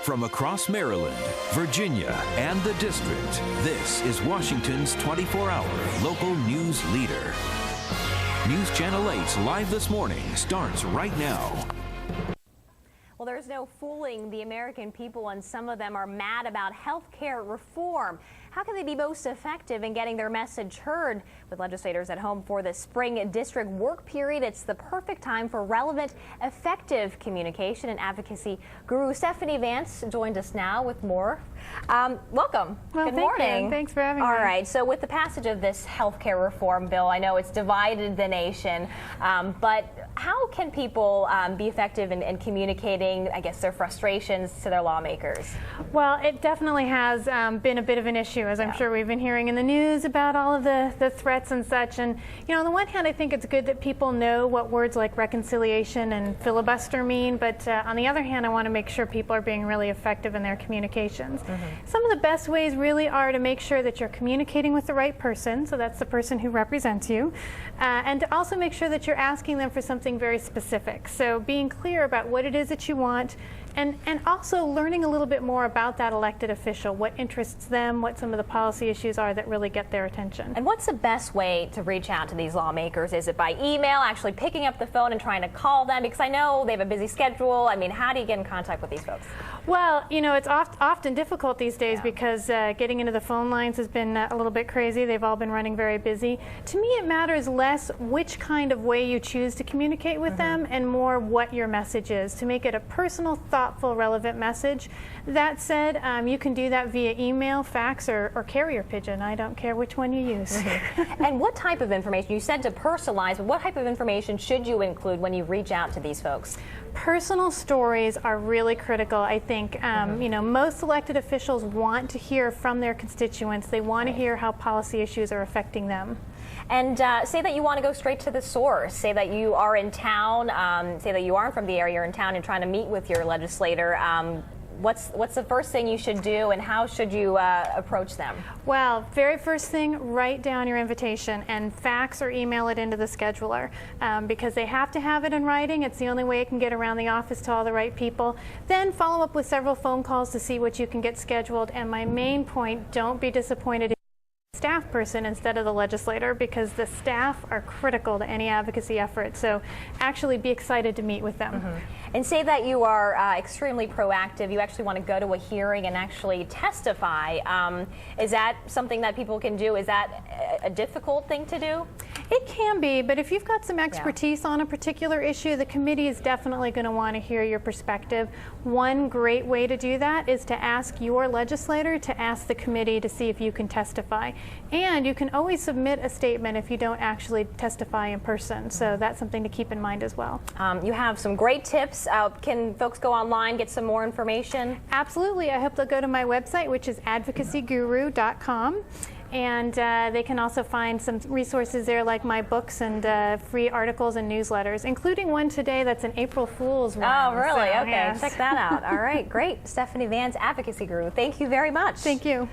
From across Maryland, Virginia, and the District, this is Washington's 24-hour local news leader. News Channel 8's Live This Morning starts right now. Well, there's no fooling the American people, and some of them are mad about health care reform. How can they be most effective in getting their message heard? With legislators at home for the spring district work period, it's the perfect time for relevant, effective communication and advocacy guru Stephanie Vance joined us now with more. Welcome. Well, good morning. You. Thanks for having me. All right. So with the passage of this health care reform bill, I know it's divided the nation, but how can people be effective in communicating, I guess, their frustrations to their lawmakers? Well, it definitely has been a bit of an issue, as I'm sure we've been hearing in the news about all of the threats and such. And, you know, on the one hand, I think it's good that people know what words like reconciliation and filibuster mean. But on the other hand, I want to make sure people are being really effective in their communications. Some of the best ways really are to make sure that you're communicating with the right person. So that's the person who represents you. And to also make sure that you're asking them for something very specific. So being clear about what it is that you want. And also learning a little bit more about that elected official, what interests them, what some of the policy issues are that really get their attention. And what's the best way to reach out to these lawmakers? Is it by email, actually picking up the phone and trying to call them? Because I know they have a busy schedule. I mean, how do you get in contact with these folks? Well, you know, it's often difficult these days because getting into the phone lines has been a little bit crazy. They've all been running very busy. To me, it matters less which kind of way you choose to communicate with them and more what your message is, to make it a personal, thoughtful, relevant message. That said, you can do that via email, fax, or carrier pigeon. I don't care which one you use. And what type of information? You said to personalize, but what type of information should you include when you reach out to these folks? Personal stories are really critical, I think. You know, most elected officials want to hear from their constituents. They want to hear how policy issues are affecting them. And say that you want to go straight to the source. Say that you are in town, say that you aren't from the area, you're in town and trying to meet with your legislator. What's the first thing you should do, and how should you approach them? Well, very first thing, write down your invitation and fax or email it into the scheduler because they have to have it in writing. It's the only way it can get around the office to all the right people. Then follow up with several phone calls to see what you can get scheduled. And my main point, don't be disappointed staff person instead of the legislator, because the staff are critical to any advocacy effort. So actually be excited to meet with them. And say that you are extremely proactive. You actually want to go to a hearing and actually testify. Is that something that people can do? Is that a difficult thing to do? It can be, but if you've got some expertise on a particular issue, the committee is definitely going to want to hear your perspective. One great way to do that is to ask your legislator to ask the committee to see if you can testify. And you can always submit a statement if you don't actually testify in person. So that's something to keep in mind as well. You have some great tips. Can folks go online, get some more information? Absolutely. I hope they'll go to my website, which is advocacyguru.com. And they can also find some resources there like my books and free articles and newsletters, including one today that's an April Fool's one. Oh, really? So, okay, yes. Check that out. All right, great. Stephanie Vance, Advocacy Guru. Thank you very much. Thank you.